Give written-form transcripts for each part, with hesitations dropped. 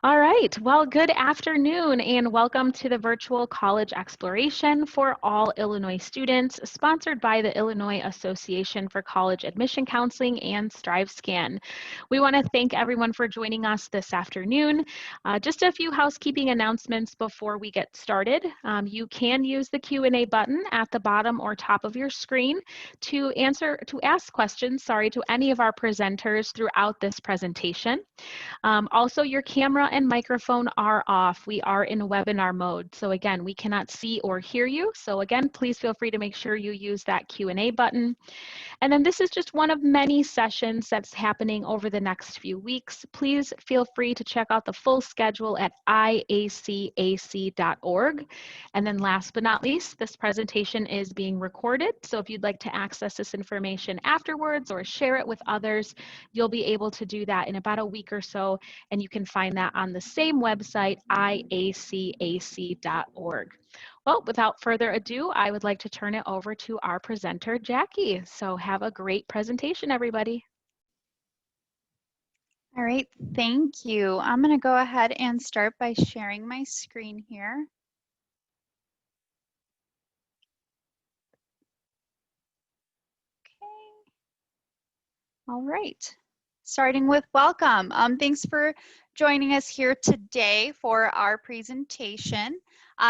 All right, well, good afternoon and welcome to the virtual college exploration for all Illinois students, sponsored by the Illinois Association for College Admission Counseling and StriveScan. We want to thank everyone for joining us this afternoon. Just a few housekeeping announcements before we get started. You can use the Q&A button at the bottom or top of your screen to ask questions, to any of our presenters throughout this presentation. Also, your camera and microphone are off. We are in webinar mode. So again, we cannot see or hear you. So again, please feel free to make sure you use that Q&A button. And then this is just one of many sessions that's happening over the next few weeks. Please feel free to check out the full schedule at IACAC.org. And then last but not least, this presentation is being recorded. So if you'd like to access this information afterwards or share it with others, you'll be able to do that in about a week or so. And you can find that on the same website, IACAC.org. Well, without further ado, I would like to turn it over to our presenter, Jackie. So have a great presentation, everybody. All right, thank you. I'm going to go ahead and start by sharing my screen here. Okay. All right. Starting with welcome. Thanks for joining us here today for our presentation.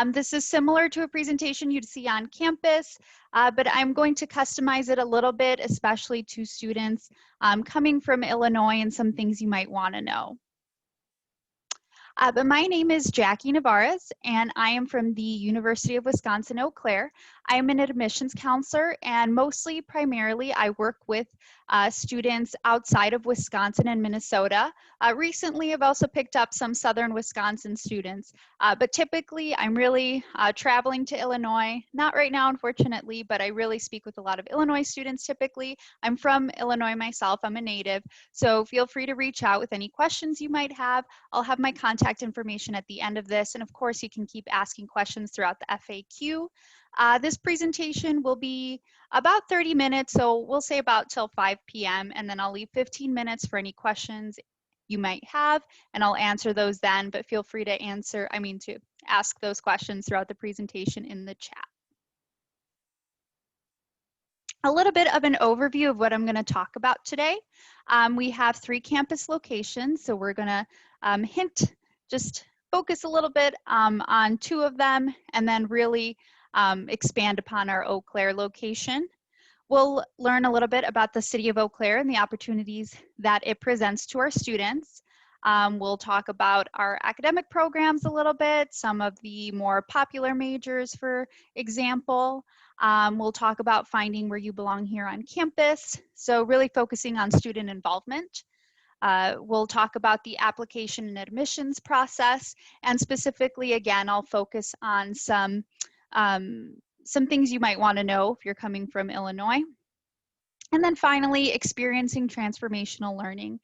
This is similar to a presentation you'd see on campus, but I'm going to customize it a little bit, especially to students coming from Illinois and some things you might want to know. But my name is Jackie Navarez, and I am from the University of Wisconsin-Eau Claire. I am an admissions counselor, and primarily, I work with students outside of Wisconsin and Minnesota. Recently, I've also picked up some Southern Wisconsin students, but typically, I'm really traveling to Illinois. Not right now, unfortunately, but I really speak with a lot of Illinois students typically. I'm from Illinois myself. I'm a native, so feel free to reach out with any questions you might have. I'll have my contact information at the end of this, and of course you can keep asking questions throughout the FAQ. This presentation will be about 30 minutes, so we'll say about till 5 p.m. and then I'll leave 15 minutes for any questions you might have, and I'll answer those then, but feel free to ask those questions throughout the presentation in the chat. A little bit of an overview of what I'm going to talk about today. We have 3 campus locations, so we're going to just focus a little bit on 2 of them and then really expand upon our Eau Claire location. We'll learn a little bit about the city of Eau Claire and the opportunities that it presents to our students. We'll talk about our academic programs a little bit, some of the more popular majors, for example. We'll talk about finding where you belong here on campus, so really focusing on student involvement. We'll talk about the application and admissions process, and specifically, again, I'll focus on some things you might want to know if you're coming from Illinois. And then finally, experiencing transformational learning,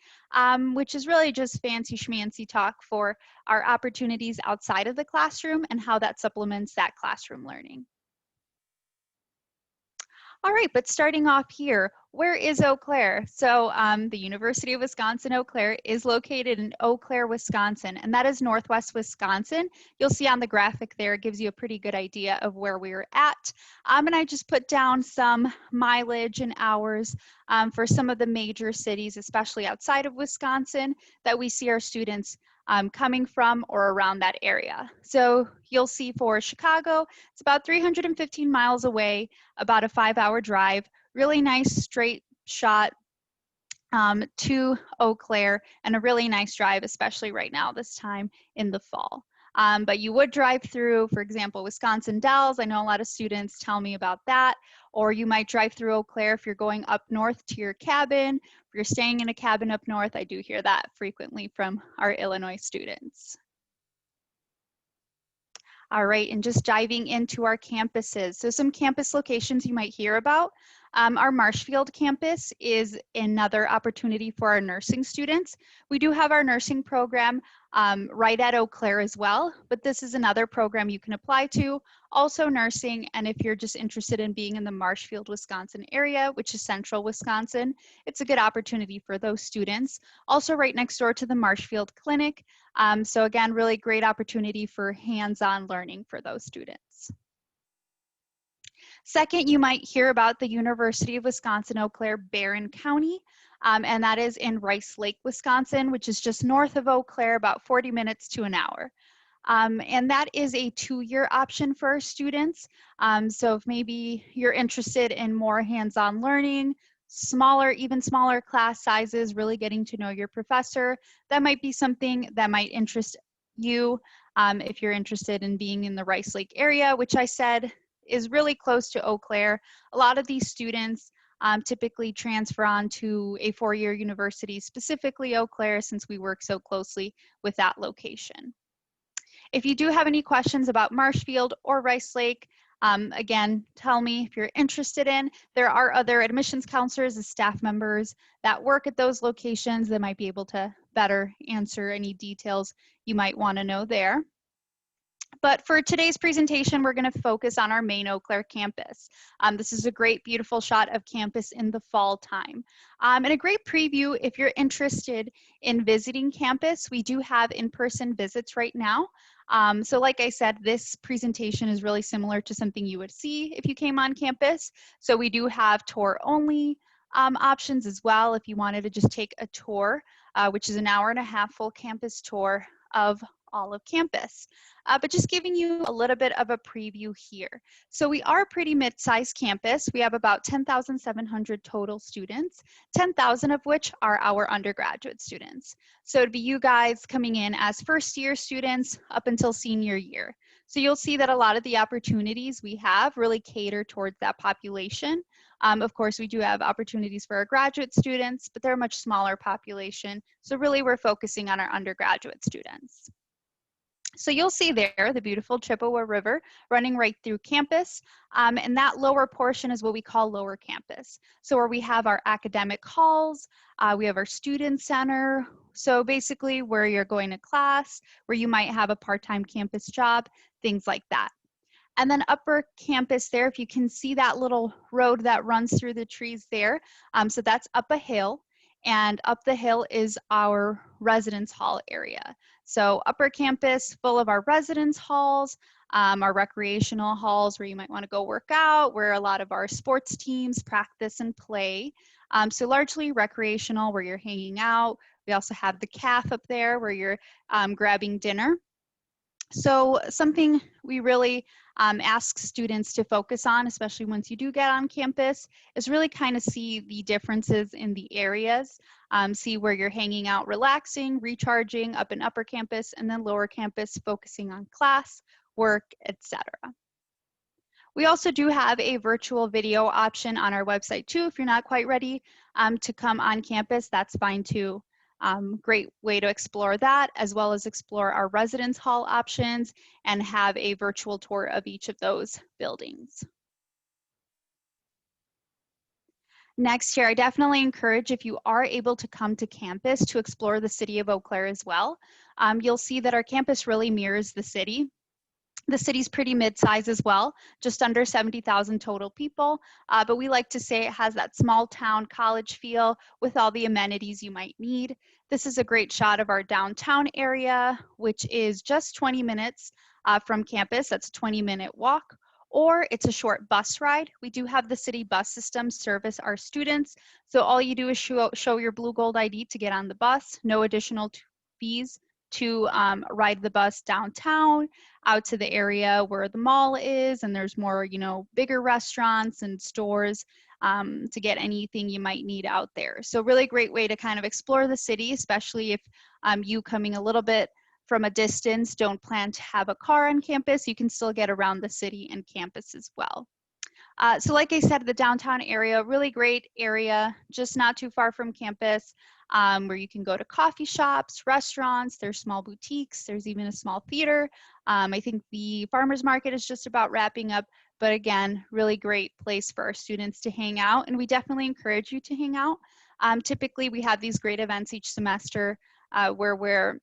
which is really just fancy schmancy talk for our opportunities outside of the classroom and how that supplements that classroom learning. All right, but starting off here, where is Eau Claire? So the University of Wisconsin-Eau Claire is located in Eau Claire, Wisconsin, and that is northwest Wisconsin. You'll see on the graphic there, it gives you a pretty good idea of where we're at. And I just put down some mileage and hours for some of the major cities, especially outside of Wisconsin, that we see our students coming from or around that area. So you'll see for Chicago, it's about 315 miles away, about a 5-hour drive, really nice straight shot to Eau Claire, and a really nice drive, especially right now this time in the fall. But you would drive through, for example, Wisconsin Dells. I know a lot of students tell me about that. Or you might drive through Eau Claire if you're going up north to your cabin. If you're staying in a cabin up north, I do hear that frequently from our Illinois students. All right, and just diving into our campuses. So some campus locations you might hear about. Our Marshfield campus is another opportunity for our nursing students. We do have our nursing program right at Eau Claire as well, but this is another program you can apply to, also nursing, and if you're just interested in being in the Marshfield, Wisconsin area, which is central Wisconsin, it's a good opportunity for those students. Also right next door to the Marshfield Clinic, so again, really great opportunity for hands-on learning for those students. Second, you might hear about the University of Wisconsin-Eau Claire Barron County, and that is in Rice Lake, Wisconsin, which is just north of Eau Claire, about 40 minutes to an hour. And that is a 2-year option for our students. So if maybe you're interested in more hands-on learning, even smaller class sizes, really getting to know your professor, that might be something that might interest you if you're interested in being in the Rice Lake area, which I said is really close to Eau Claire. A lot of these students typically transfer on to a 4-year university, specifically Eau Claire, since we work so closely with that location. If you do have any questions about Marshfield or Rice Lake, again, tell me if you're interested in. There are other admissions counselors and staff members that work at those locations that might be able to better answer any details you might want to know there. But for today's presentation, we're going to focus on our main Eau Claire campus. This is a great, beautiful shot of campus in the fall time. And a great preview if you're interested in visiting campus. We do have in-person visits right now. So like I said, this presentation is really similar to something you would see if you came on campus. So we do have tour-only options as well if you wanted to just take a tour, which is an 1.5-hour full campus tour of all of campus. But just giving you a little bit of a preview here. So we are a pretty mid-sized campus. We have about 10,700 total students, 10,000 of which are our undergraduate students. So it'd be you guys coming in as first-year students up until senior year. So you'll see that a lot of the opportunities we have really cater towards that population. Of course, we do have opportunities for our graduate students, but they're a much smaller population. So really we're focusing on our undergraduate students. So you'll see there the beautiful Chippewa River running right through campus, and that lower portion is what we call lower campus. So where we have our academic halls, we have our student center, so basically where you're going to class, where you might have a part-time campus job, things like that. And then upper campus there, if you can see that little road that runs through the trees there, so that's up a hill. And up the hill is our residence hall area. So upper campus, full of our residence halls, our recreational halls where you might want to go work out, where a lot of our sports teams practice and play. So largely recreational, where you're hanging out. We also have the caf up there where you're grabbing dinner. So something we really ask students to focus on, especially once you do get on campus, is really kind of see the differences in the areas, see where you're hanging out, relaxing, recharging up in upper campus, and then lower campus focusing on class, work, etc. We also do have a virtual video option on our website too. If you're not quite ready to come on campus, that's fine too. Great way to explore that, as well as explore our residence hall options and have a virtual tour of each of those buildings. Next here, I definitely encourage, if you are able to come to campus, to explore the city of Eau Claire as well. You'll see that our campus really mirrors the city. The city's pretty mid-size as well, just under 70,000 total people, but we like to say it has that small town college feel with all the amenities you might need. This is a great shot of our downtown area, which is just 20 minutes from campus. That's a 20-minute walk, or it's a short bus ride. We do have the city bus system service our students, so all you do is show your blue gold ID to get on the bus, no additional fees to ride the bus downtown out to the area where the mall is, and there's more, bigger restaurants and stores to get anything you might need out there. So really great way to kind of explore the city, especially if you coming a little bit from a distance don't plan to have a car on campus, you can still get around the city and campus as well. So like I said, the downtown area, really great area, just not too far from campus. where you can go to coffee shops, restaurants, there's small boutiques, there's even a small theater. I think the farmers market is just about wrapping up, but again, really great place for our students to hang out, and we definitely encourage you to hang out. Typically, we have these great events each semester where we're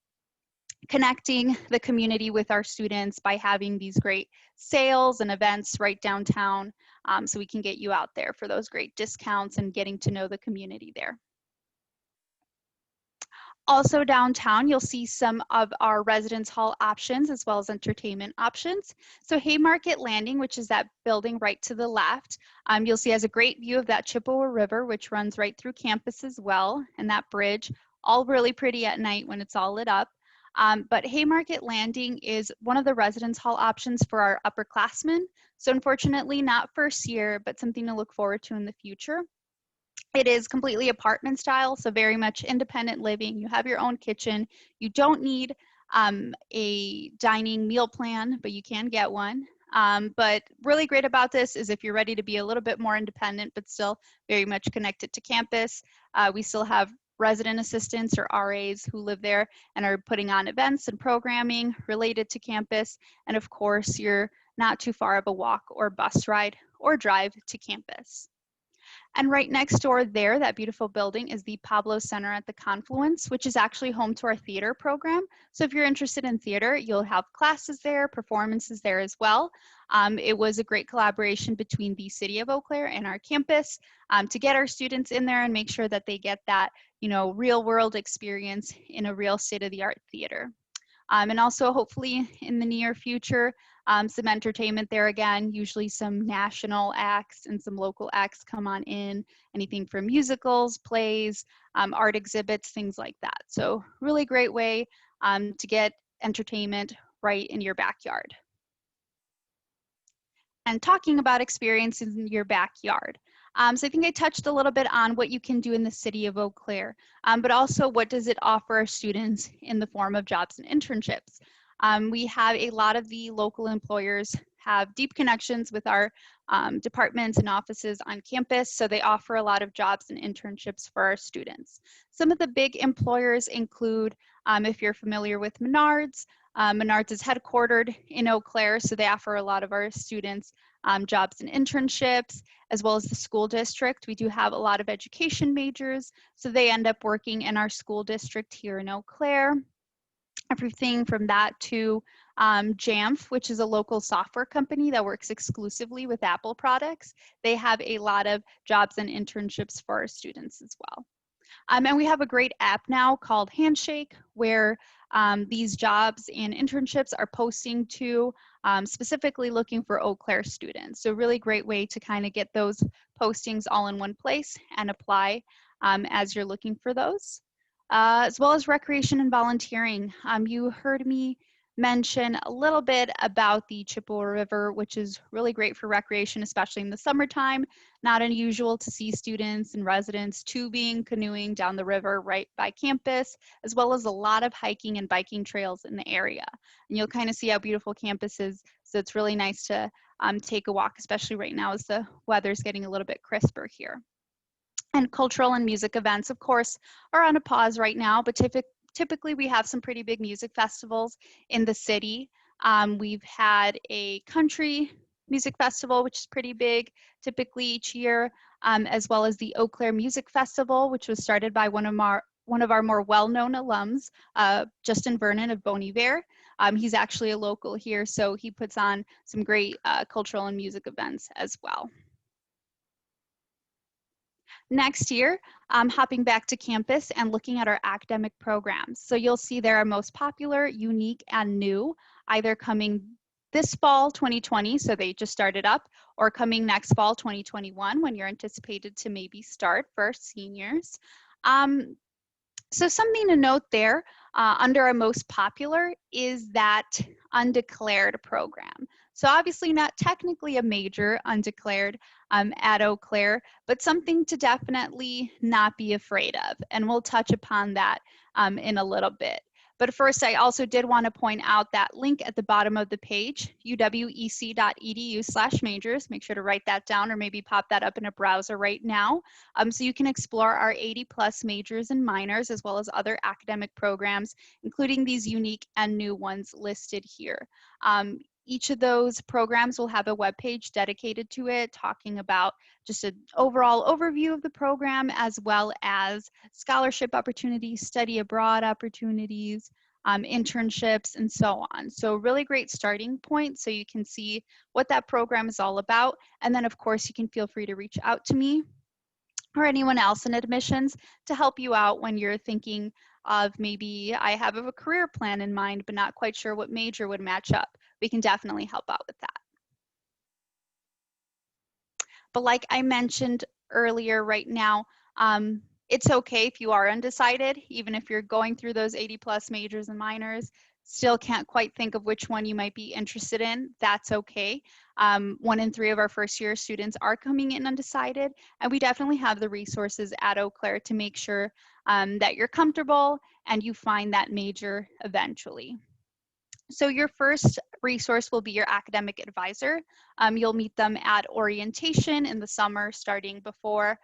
connecting the community with our students by having these great sales and events right downtown, so we can get you out there for those great discounts and getting to know the community there. Also downtown, you'll see some of our residence hall options as well as entertainment options. So Haymarket Landing, which is that building right to the left, you'll see has a great view of that Chippewa River, which runs right through campus as well, and that bridge, all really pretty at night when it's all lit up. But Haymarket Landing is one of the residence hall options for our upperclassmen. So unfortunately, not first year, but something to look forward to in the future. It is completely apartment style, so very much independent living. You have your own kitchen. You don't need a dining meal plan, but you can get one. But really great about this is if you're ready to be a little bit more independent, but still very much connected to campus, we still have resident assistants or RAs who live there and are putting on events and programming related to campus. And of course, you're not too far of a walk or bus ride or drive to campus. And right next door there, that beautiful building, is the Pablo Center at the Confluence, which is actually home to our theater program. So if you're interested in theater, you'll have classes there, performances there as well. It was a great collaboration between the City of Eau Claire and our campus to get our students in there and make sure that they get that, real world experience in a real state-of-the-art theater. And also hopefully in the near future, some entertainment there again, usually some national acts and some local acts come on in, anything from musicals, plays, art exhibits, things like that. So really great way to get entertainment right in your backyard. And talking about experiences in your backyard. So I think I touched a little bit on what you can do in the City of Eau Claire, but also what does it offer our students in the form of jobs and internships. We have a lot of the local employers have deep connections with our departments and offices on campus, so they offer a lot of jobs and internships for our students. Some of the big employers include, if you're familiar with Menards, Menards is headquartered in Eau Claire, so they offer a lot of our students jobs and internships, as well as the school district. We do have a lot of education majors, so they end up working in our school district here in Eau Claire. Everything from that to Jamf, which is a local software company that works exclusively with Apple products. They have a lot of jobs and internships for our students as well. And we have a great app now called Handshake, where these jobs and internships are posting to, specifically looking for Eau Claire students. So really great way to kind of get those postings all in one place and apply as you're looking for those. As well as recreation and volunteering. You heard me mention a little bit about the Chippewa River, which is really great for recreation, especially in the summertime. Not unusual to see students and residents tubing, canoeing down the river right by campus, as well as a lot of hiking and biking trails in the area. And you'll kind of see how beautiful campus is, so it's really nice to take a walk, especially right now as the weather's getting a little bit crisper here. And cultural and music events, of course, are on a pause right now, but typically we have some pretty big music festivals in the city. We've had a country music festival, which is pretty big, typically each year, as well as the Eau Claire Music Festival, which was started by one of our more well-known alums, Justin Vernon of Bon Iver. He's actually a local here, so he puts on some great cultural and music events as well. Next year, hopping back to campus and looking at our academic programs. So you'll see there are most popular, unique, and new, either coming this fall 2020, so they just started up, or coming next fall 2021 when you're anticipated to maybe start for seniors. So something to note there under our most popular is that undeclared program. So obviously not technically a major undeclared at Eau Claire, but something to definitely not be afraid of. And we'll touch upon that in a little bit. But first, I also did want to point out that link at the bottom of the page, uwec.edu/majors. Make sure to write that down or maybe pop that up in a browser right now. So you can explore our 80+ majors and minors, as well as other academic programs, including these unique and new ones listed here. Each of those programs will have a webpage dedicated to it, talking about just an overall overview of the program, as well as scholarship opportunities, study abroad opportunities, internships, and so on. So really great starting point so you can see what that program is all about. And then of course you can feel free to reach out to me or anyone else in admissions to help you out when you're thinking of maybe I have a career plan in mind, but not quite sure what major would match up. We can definitely help out with that. But like I mentioned earlier, right now, it's okay if you are undecided, even if you're going through those 80+ majors and minors, still can't quite think of which one you might be interested in, that's okay. 1 in 3 of our first year students are coming in undecided, and we definitely have the resources at Eau Claire to make sure that you're comfortable and you find that major eventually. So your first resource will be your academic advisor. You'll meet them at orientation in the summer, starting before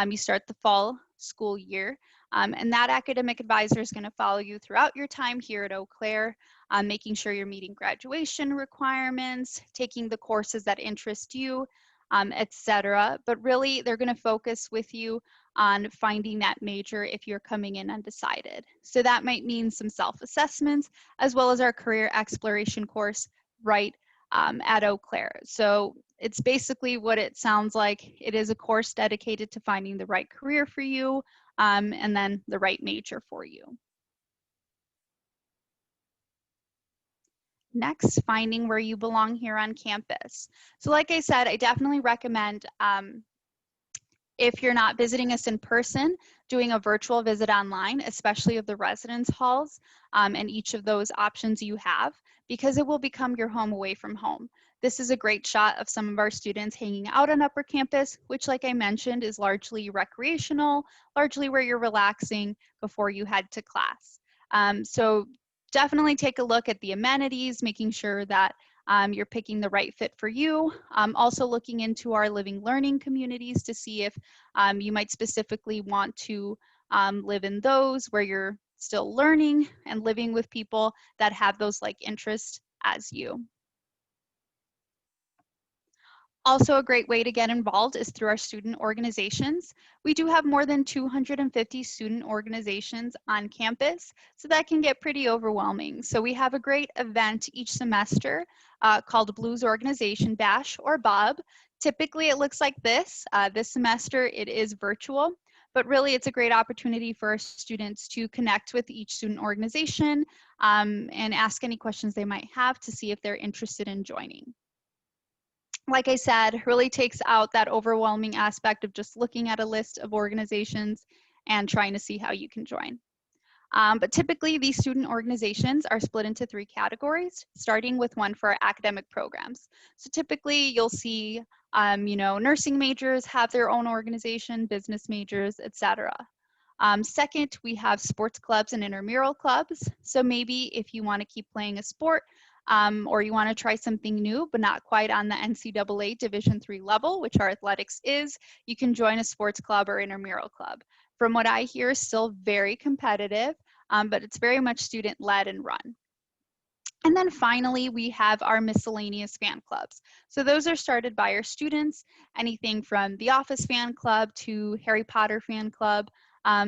you start the fall school year. And that academic advisor is going to follow you throughout your time here at Eau Claire, making sure you're meeting graduation requirements, taking the courses that interest you, etc. But really, they're going to focus with you on finding that major if you're coming in undecided. So that might mean some self-assessments, as well as our career exploration course right at Eau Claire. So it's basically what it sounds like. It is a course dedicated to finding the right career for you and then the right major for you. Next, finding where you belong here on campus. So like I said, I definitely recommend if you're not visiting us in person, doing a virtual visit online, especially of the residence halls and each of those options you have, because it will become your home away from home. This is a great shot of some of our students hanging out on upper campus, which like I mentioned is largely recreational, largely where you're relaxing before you head to class. So definitely take a look at the amenities, making sure that you're picking the right fit for you. Also looking into our living learning communities to see if you might specifically want to live in those where you're still learning and living with people that have those like interests as you. Also, a great way to get involved is through our student organizations. We do have more than 250 student organizations on campus, so that can get pretty overwhelming. So we have a great event each semester called Blues Organization Bash, or BOB. Typically, it looks like this. This semester, it is virtual, but really it's a great opportunity for our students to connect with each student organization and ask any questions they might have to see if they're interested in joining. Like I said, really takes out that overwhelming aspect of just looking at a list of organizations and trying to see how you can join. But typically these student organizations are split into 3 categories, starting with one for our academic programs. So typically you'll see, nursing majors have their own organization, business majors, etc. Second, we have sports clubs and intramural clubs. So maybe if you want to keep playing a sport, or you want to try something new, but not quite on the NCAA Division III level, which our athletics is, you can join a sports club or intramural club. From what I hear, still very competitive, but it's very much student-led and run. And then finally, we have our miscellaneous fan clubs. So those are started by our students, anything from the Office fan club to Harry Potter fan club.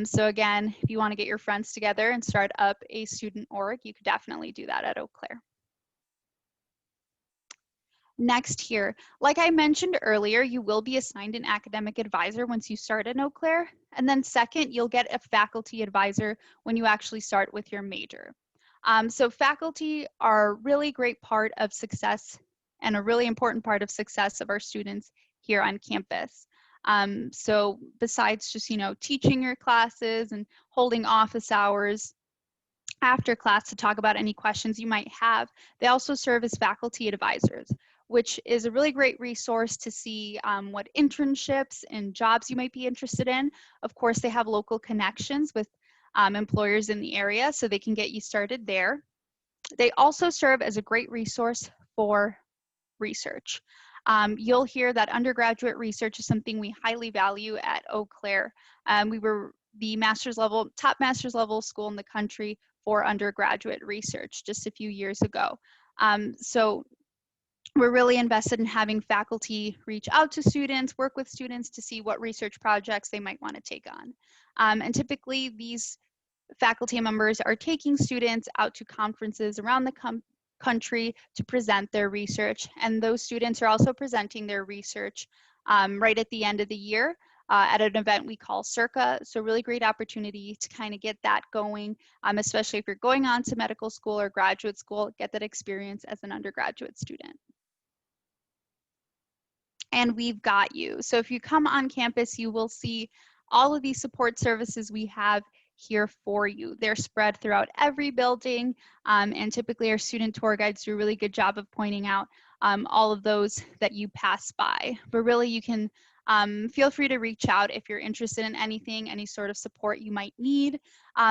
So again, if you want to get your friends together and start up a student org, you could definitely do that at Eau Claire. Next here, like I mentioned earlier, you will be assigned an academic advisor once you start at Eau Claire. And then second, you'll get a faculty advisor when you actually start with your major. So faculty are a really great part of success and a really important part of success of our students here on campus. So besides just, teaching your classes and holding office hours after class to talk about any questions you might have, they also serve as faculty advisors, which is a really great resource to see what internships and jobs you might be interested in. Of course, they have local connections with employers in the area so they can get you started there. They also serve as a great resource for research. You'll hear that undergraduate research is something we highly value at Eau Claire. We were the top master's level school in the country for undergraduate research just a few years ago. So we're really invested in having faculty reach out to students, work with students to see what research projects they might want to take on. And typically these faculty members are taking students out to conferences around the country to present their research, and those students are also presenting their research right at the end of the year at an event we call Circa. So really great opportunity to kind of get that going, especially if you're going on to medical school or graduate school, get that experience as an undergraduate student. And we've got you. So if you come on campus, you will see all of these support services we have here for you. They're spread throughout every building, and typically our student tour guides do a really good job of pointing out all of those that you pass by. But really you can feel free to reach out if you're interested in anything, any sort of support you might need.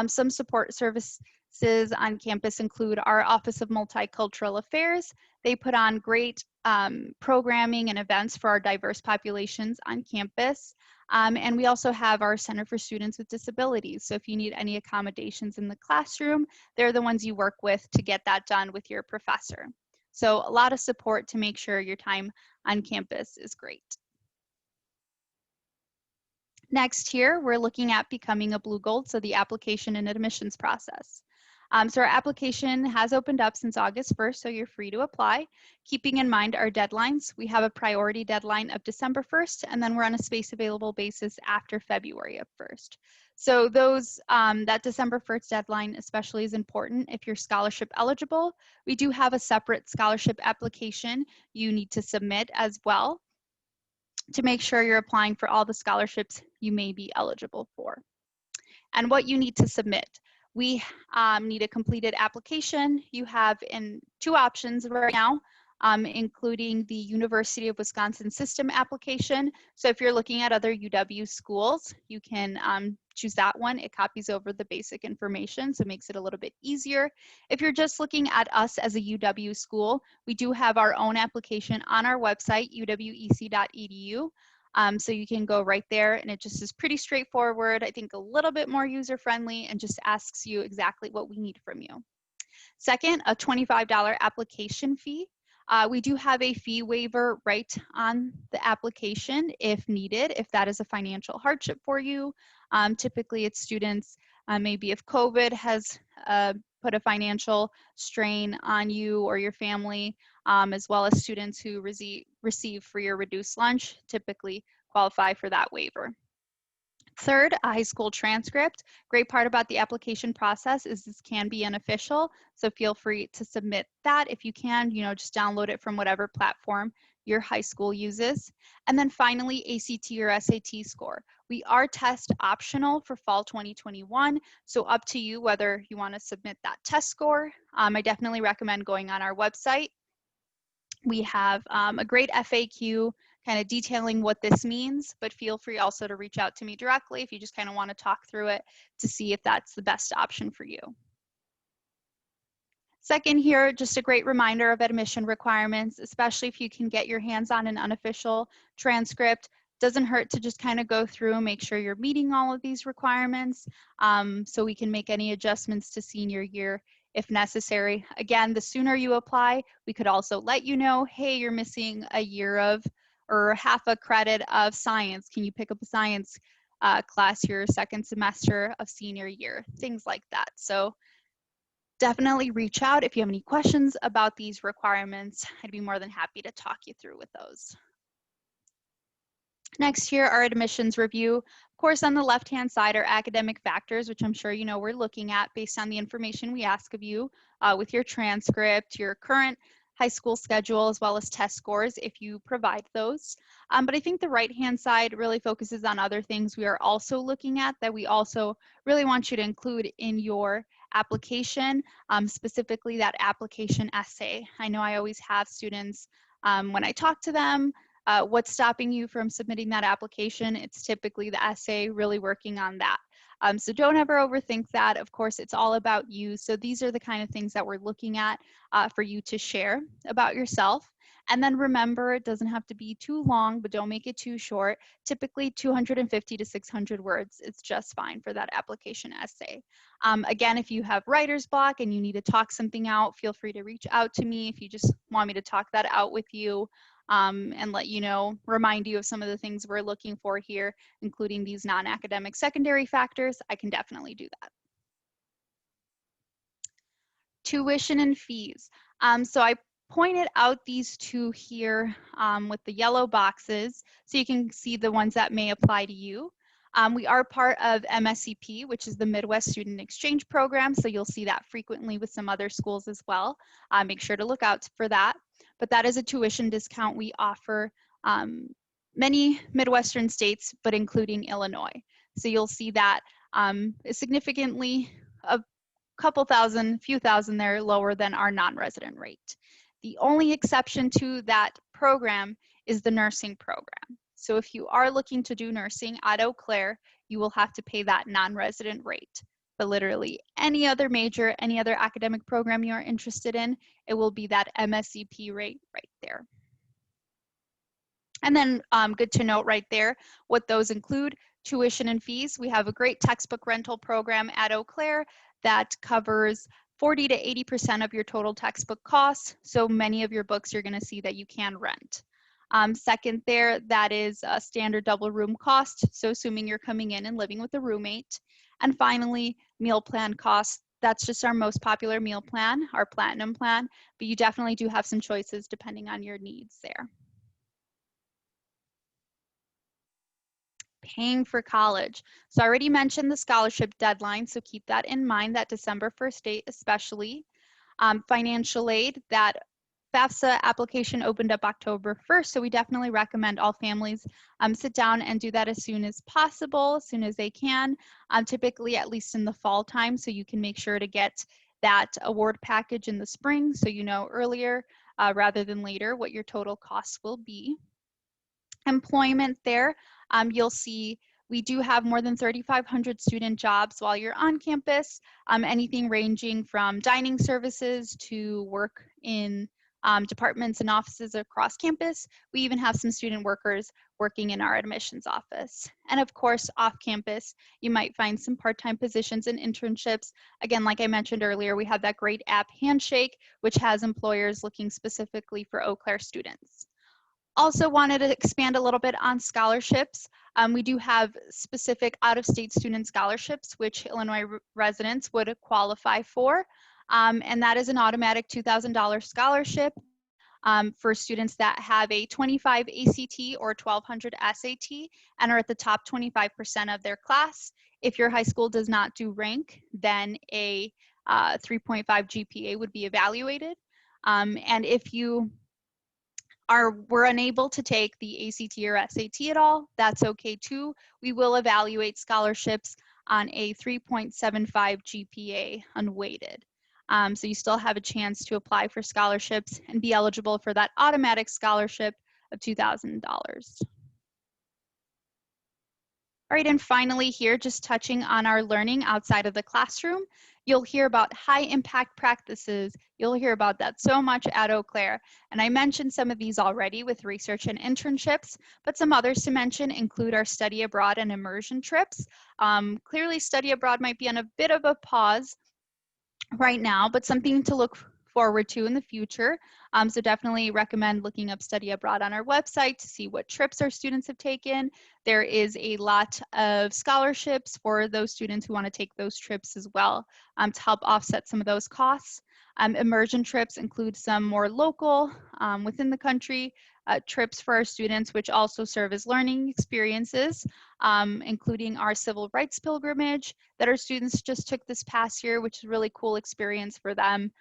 Some support services on campus include our Office of Multicultural Affairs. They put on great programming and events for our diverse populations on campus. And we also have our Center for Students with Disabilities. So if you need any accommodations in the classroom, they're the ones you work with to get that done with your professor. So a lot of support to make sure your time on campus is great. Next here, we're looking at becoming a Blue Gold, so the application and admissions process. So our application has opened up since August 1st, so you're free to apply. Keeping in mind our deadlines, we have a priority deadline of December 1st, and then we're on a space available basis after February of 1st. So those, that December 1st deadline especially is important if you're scholarship eligible. We do have a separate scholarship application you need to submit as well to make sure you're applying for all the scholarships you may be eligible for. And what you need to submit. We need a completed application. You have two options right now, including the University of Wisconsin system application. So if you're looking at other UW schools, you can choose that one. It copies over the basic information, so it makes it a little bit easier. If you're just looking at us as a UW school, we do have our own application on our website, uwec.edu. So you can go right there, and it just is pretty straightforward, I think a little bit more user-friendly, and just asks you exactly what we need from you. Second, a $25 application fee. We do have a fee waiver right on the application if needed, if that is a financial hardship for you. Typically it's students, maybe if COVID has put a financial strain on you or your family, as well as students who receive free or reduced lunch, typically qualify for that waiver. Third, a high school transcript. Great part about the application process is this can be unofficial, so feel free to submit that if you can, just download it from whatever platform your high school uses. And then finally, ACT or SAT score. We are test optional for fall 2021, so up to you whether you want to submit that test score. I definitely recommend going on our website. We have a great FAQ kind of detailing what this means, but feel free also to reach out to me directly if you just kind of want to talk through it to see if that's the best option for you. Second here, just a great reminder of admission requirements, especially if you can get your hands on an unofficial transcript. Doesn't hurt to just kind of go through and make sure you're meeting all of these requirements, so we can make any adjustments to senior year if necessary. Again, the sooner you apply, we could also let you know, hey, you're missing a year of or half a credit of science. Can you pick up a science class your second semester of senior year? Things like that. So definitely reach out if you have any questions about these requirements. I'd be more than happy to talk you through with those. Next here, our admissions review. Of course, on the left-hand side are academic factors, which I'm sure you know we're looking at based on the information we ask of you with your transcript, your current high school schedule, as well as test scores if you provide those. But I think the right-hand side really focuses on other things we are also looking at that we also really want you to include in your application, specifically that application essay. I know I always have students, when I talk to them, what's stopping you from submitting that application? It's typically the essay, really working on that. So don't ever overthink that. Of course, it's all about you. So these are the kind of things that we're looking at for you to share about yourself. And then remember, it doesn't have to be too long, but don't make it too short. Typically 250 to 600 words, it's just fine for that application essay. Again, if you have writer's block and you need to talk something out, feel free to reach out to me if you just want me to talk that out with you and let you know, remind you of some of the things we're looking for here, including these non-academic secondary factors. I can definitely do that. Tuition and fees. So I pointed out these two here with the yellow boxes so you can see the ones that may apply to you. We are part of MSPP, which is the Midwest Student Exchange Program, so you'll see that frequently with some other schools as well. Make sure to look out for that. But that is a tuition discount we offer many Midwestern states, but including Illinois. So you'll see that is significantly a few thousand there lower than our non-resident rate. The only exception to that program is the nursing program. So if you are looking to do nursing at Eau Claire, you will have to pay that non-resident rate. But literally any other major, any other academic program you are interested in, it will be that MSPP rate right there. And then good to note right there what those include: tuition and fees. We have a great textbook rental program at Eau Claire that covers 40 to 80% of your total textbook costs. So many of your books you're going to see that you can rent. Second there, that is a standard double room cost. So assuming you're coming in and living with a roommate. And finally, meal plan costs. That's just our most popular meal plan, our platinum plan, but you definitely do have some choices depending on your needs there. Paying for college. So I already mentioned the scholarship deadline, so keep that in mind, that December 1st date especially. Financial aid, that FAFSA application opened up October 1st, so we definitely recommend all families sit down and do that as soon as possible, as soon as they can, typically at least in the fall time, so you can make sure to get that award package in the spring, so you know earlier rather than later what your total costs will be. Employment there, you'll see we do have more than 3,500 student jobs while you're on campus, anything ranging from dining services to work in departments and offices across campus. We even have some student workers working in our admissions office. And of course, off campus, you might find some part-time positions and internships. Again, like I mentioned earlier, we have that great app Handshake, which has employers looking specifically for Eau Claire students. Also wanted to expand a little bit on scholarships. We do have specific out-of-state student scholarships, which Illinois residents would qualify for. And that is an automatic $2,000 scholarship for students that have a 25 ACT or 1200 SAT and are at the top 25% of their class. If your high school does not do rank, then a 3.5 GPA would be evaluated. And if you were unable to take the ACT or SAT at all, that's okay too. We will evaluate scholarships on a 3.75 GPA unweighted. So you still have a chance to apply for scholarships and be eligible for that automatic scholarship of $2,000. All right, and finally here, just touching on our learning outside of the classroom, you'll hear about high impact practices. You'll hear about that so much at Eau Claire. And I mentioned some of these already with research and internships, but some others to mention include our study abroad and immersion trips. Clearly study abroad might be on a bit of a pause right now, but something to look forward to in the future. So definitely recommend looking up study abroad on our website to see what trips our students have taken. There is a lot of scholarships for those students who want to take those trips as well to help offset some of those costs. Immersion trips include some more local within the country trips for our students, which also serve as learning experiences, including our civil rights pilgrimage that our students just took this past year, which is a really cool experience for them,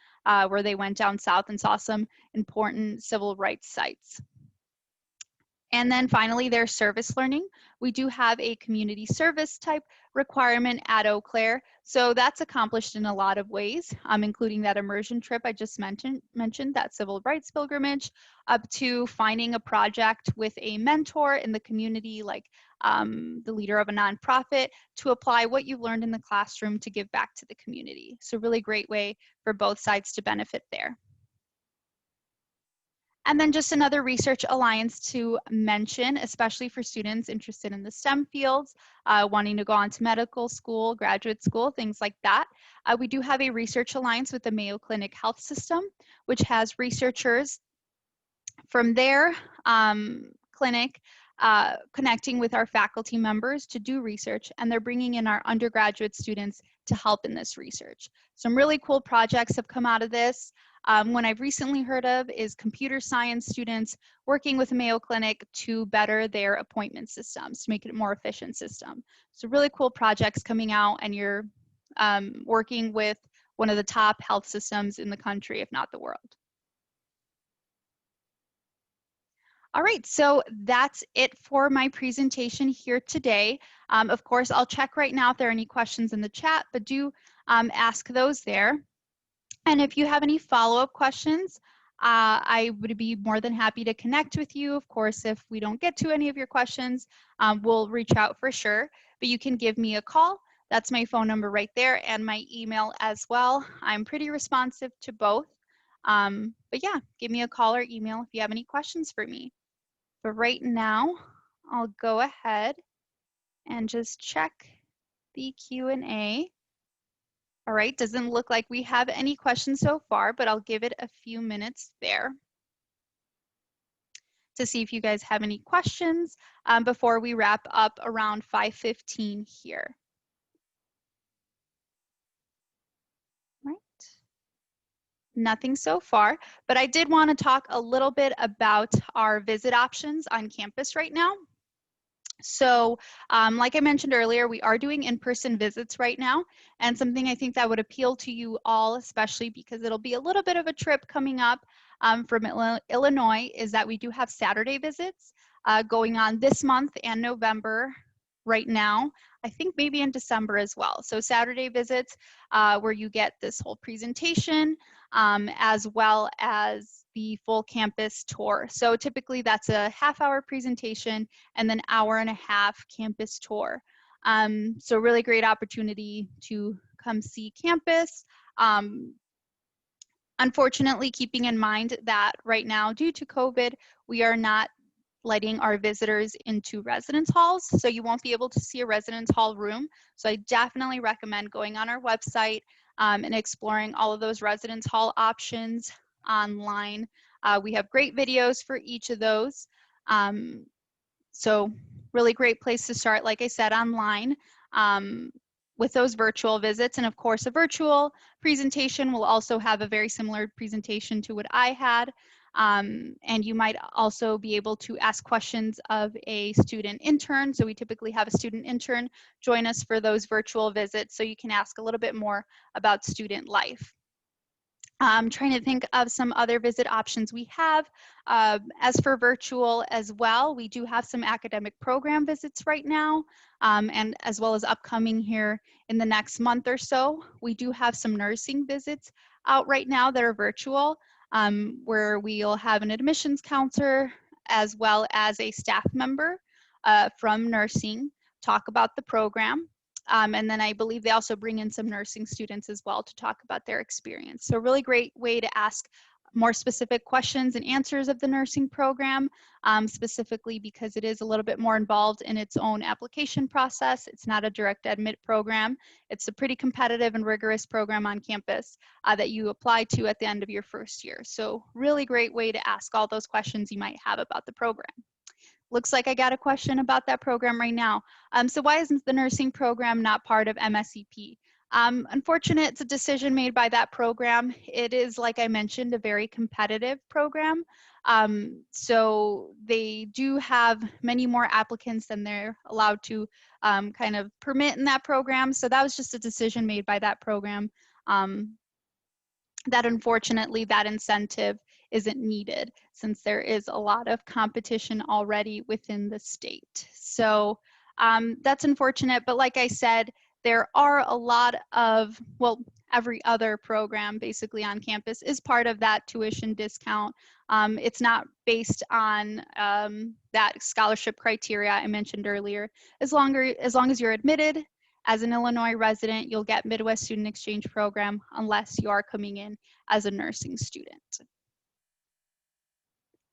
where they went down south and saw some important civil rights sites. And then finally, there's service learning. We do have a community service type requirement at Eau Claire. So that's accomplished in a lot of ways, including that immersion trip I just mentioned, that civil rights pilgrimage, up to finding a project with a mentor in the community, like the leader of a nonprofit, to apply what you've learned in the classroom to give back to the community. So really great way for both sides to benefit there. And then just another research alliance to mention, especially for students interested in the STEM fields, wanting to go on to medical school, graduate school, things like that. We do have a research alliance with the Mayo Clinic Health System, which has researchers from their clinic connecting with our faculty members to do research, and they're bringing in our undergraduate students to help in this research. Some really cool projects have come out of this. One I've recently heard of is computer science students working with Mayo Clinic to better their appointment systems, to make it a more efficient system. So really cool projects coming out, and you're working with one of the top health systems in the country, if not the world. All right, so that's it for my presentation here today. Of course, I'll check right now if there are any questions in the chat, but do ask those there. And if you have any follow-up questions, I would be more than happy to connect with you. Of course, if we don't get to any of your questions, we'll reach out for sure. But you can give me a call. That's my phone number right there, and my email as well. I'm pretty responsive to both. But yeah, give me a call or email if you have any questions for me. But right now, I'll go ahead and just check the Q&A. All right, doesn't look like we have any questions so far, but I'll give it a few minutes there to see if you guys have any questions before we wrap up around 5:15 here. Right. Nothing so far, but I did want to talk a little bit about our visit options on campus right now. So like I mentioned earlier, we are doing in-person visits right now, and something I think that would appeal to you all, especially because it'll be a little bit of a trip coming up from Illinois, is that we do have Saturday visits going on this month and November right now. I think maybe in December as well. So Saturday visits where you get this whole presentation as well as the full campus tour. So typically that's a half-hour presentation and then hour-and-a-half campus tour. So really great opportunity to come see campus. Unfortunately, keeping in mind that right now, due to COVID, we are not letting our visitors into residence halls, so you won't be able to see a residence hall room. So I definitely recommend going on our website and exploring all of those residence hall options online. We have great videos for each of those. So really great place to start, like I said, online with those virtual visits. And of course, a virtual presentation will also have a very similar presentation to what I had. And you might also be able to ask questions of a student intern. So we typically have a student intern join us for those virtual visits, so you can ask a little bit more about student life. I'm trying to think of some other visit options we have. As for virtual as well, we do have some academic program visits right now, and as well as upcoming here in the next month or so. We do have some nursing visits out right now that are virtual, where we'll have an admissions counselor as well as a staff member from nursing talk about the program. And then I believe they also bring in some nursing students as well to talk about their experience. So a really great way to ask more specific questions and answers of the nursing program, specifically because it is a little bit more involved in its own application process. It's not a direct admit program. It's a pretty competitive and rigorous program on campus that you apply to at the end of your first year. So really great way to ask all those questions you might have about the program. Looks like I got a question about that program right now. So why isn't the nursing program not part of MSPP? Unfortunately, it's a decision made by that program. It is, like I mentioned, a very competitive program. So they do have many more applicants than they're allowed to kind of permit in that program. So that was just a decision made by that program that unfortunately that incentive isn't needed since there is a lot of competition already within the state. So that's unfortunate, but like I said, there are a lot of, well, every other program basically on campus is part of that tuition discount. It's not based on that scholarship criteria I mentioned earlier. As long as you're admitted as an Illinois resident, you'll get Midwest Student Exchange Program unless you are coming in as a nursing student.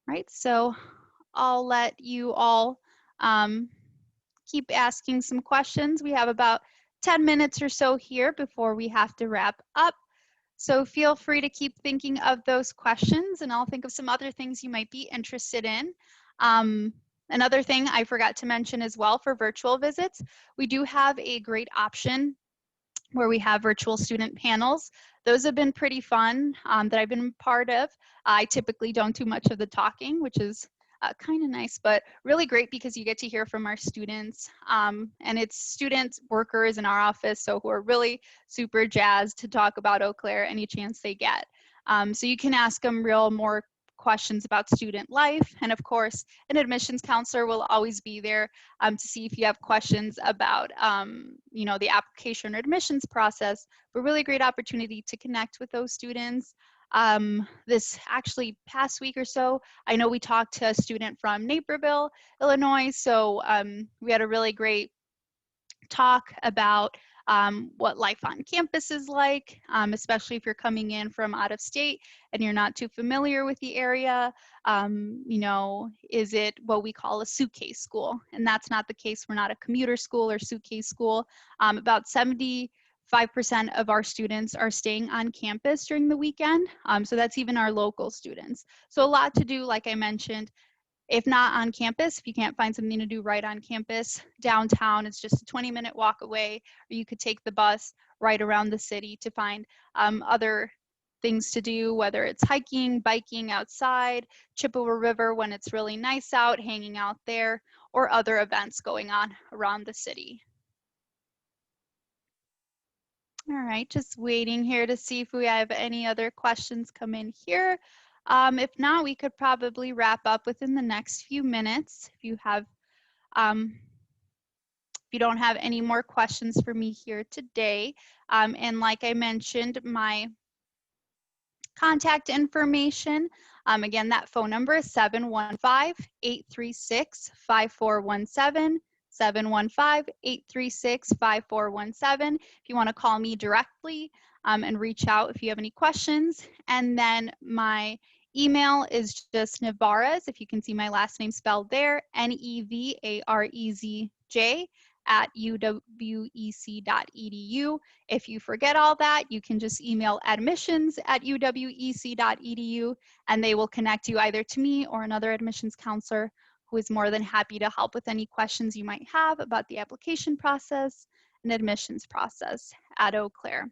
Right, so I'll let you all keep asking some questions. We have about 10 minutes or so here before we have to wrap up. So feel free to keep thinking of those questions, and I'll think of some other things you might be interested in. Another thing I forgot to mention as well for virtual visits, we do have a great option where we have virtual student panels. Those have been pretty fun that I've been part of. I typically don't do much of the talking, which is kind of nice, but really great because you get to hear from our students. And it's students, workers in our office, so who are really super jazzed to talk about Eau Claire any chance they get. So you can ask them more questions about student life. And of course, an admissions counselor will always be there to see if you have questions about, you know, the application or admissions process, but really great opportunity to connect with those students. This actually past week or so, I know we talked to a student from Naperville, Illinois. So we had a really great talk about what life on campus is like, especially if you're coming in from out of state and you're not too familiar with the area. You know, is it what we call a suitcase school? And that's not the case. We're not a commuter school or suitcase school. About 75% of our students are staying on campus during the weekend. So that's even our local students. So a lot to do, like I mentioned. If not on campus, if you can't find something to do right on campus, downtown, it's just a 20-minute walk away, or you could take the bus right around the city to find other things to do, whether it's hiking, biking outside, Chippewa River when it's really nice out, hanging out there, or other events going on around the city. All right, just waiting here to see if we have any other questions come in here. If not, we could probably wrap up within the next few minutes. If you have, if you don't have any more questions for me here today, and like I mentioned, my contact information, again, that phone number is 715-836-5417. 715-836-5417 if you want to call me directly and reach out if you have any questions. And then my email is just Nevarez, if you can see my last name spelled there, Nevarezj @uwec.edu. If you forget all that, you can just email admissions@uwec.edu, and they will connect you either to me or another admissions counselor who is more than happy to help with any questions you might have about the application process and admissions process at Eau Claire.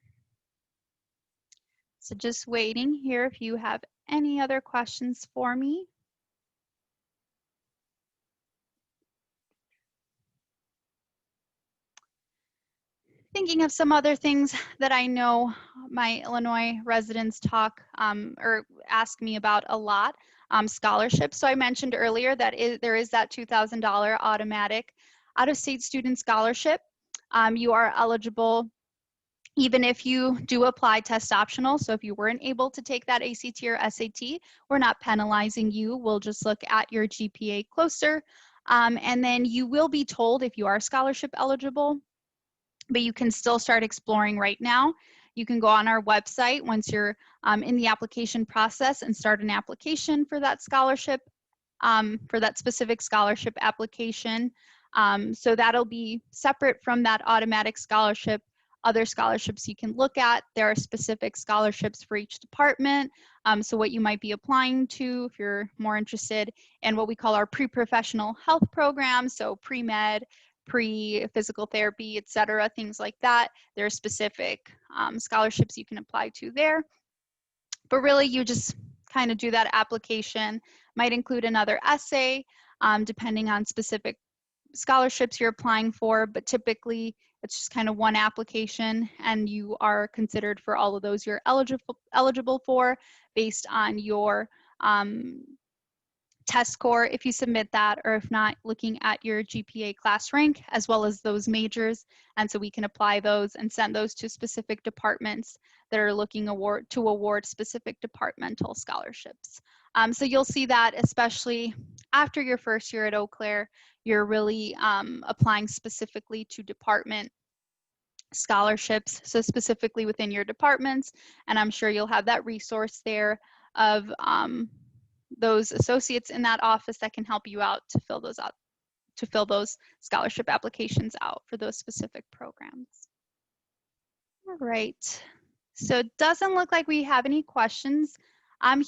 So just waiting here if you have any other questions for me. Thinking of some other things that I know my Illinois residents talk or ask me about a lot. Scholarships. So I mentioned earlier that there is that $2,000 automatic out-of-state student scholarship. You are eligible even if you do apply test optional. So if you weren't able to take that ACT or SAT, we're not penalizing you. We'll just look at your GPA closer. And then you will be told if you are scholarship eligible, but you can still start exploring right now. You can go on our website once you're in the application process and start an application for that scholarship, for that specific scholarship application. So that'll be separate from that automatic scholarship. Other scholarships you can look at. There are specific scholarships for each department. So what you might be applying to if you're more interested in what we call our pre-professional health program, so pre-med, pre-physical therapy, etc., things like that. There are specific scholarships you can apply to there. But really, you just kind of do that application. Might include another essay, depending on specific scholarships you're applying for, but typically it's just kind of one application and you are considered for all of those you're eligible for based on your test score if you submit that, or if not, looking at your GPA class rank as well as those majors. And so we can apply those and send those to specific departments that are looking to award specific departmental scholarships. So you'll see that especially after your first year at Eau Claire, you're really applying specifically to department scholarships, so specifically within your departments. And I'm sure you'll have that resource there of those associates in that office that can help you out to fill those scholarship applications out for those specific programs. All right, so it doesn't look like we have any questions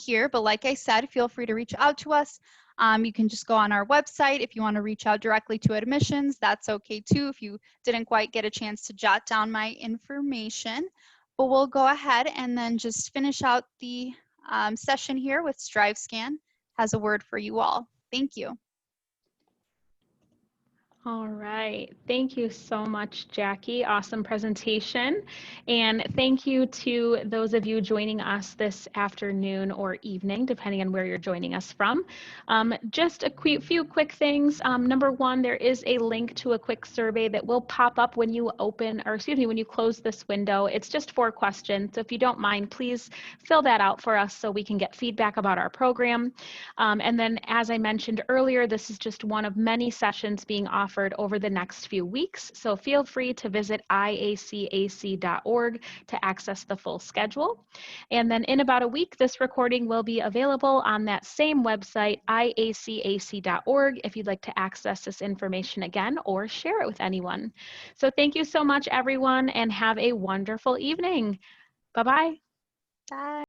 here, but like I said, feel free to reach out to us. You can just go on our website. If you want to reach out directly to admissions, that's okay too, if you didn't quite get a chance to jot down my information. But we'll go ahead and then just finish out the session here with StriveScan has a word for you all. Thank you. All right, thank you so much, Jackie. Awesome presentation. And thank you to those of you joining us this afternoon or evening, depending on where you're joining us from. Just a few quick things. Number one, there is a link to a quick survey that will pop up when you when you close this window. It's just 4 questions. So if you don't mind, please fill that out for us so we can get feedback about our program. And then, as I mentioned earlier, this is just one of many sessions being offered over the next few weeks. So feel free to visit IACAC.org to access the full schedule. And then in about a week, this recording will be available on that same website, IACAC.org, if you'd like to access this information again or share it with anyone. So thank you so much, everyone, and have a wonderful evening. Bye-bye. Bye.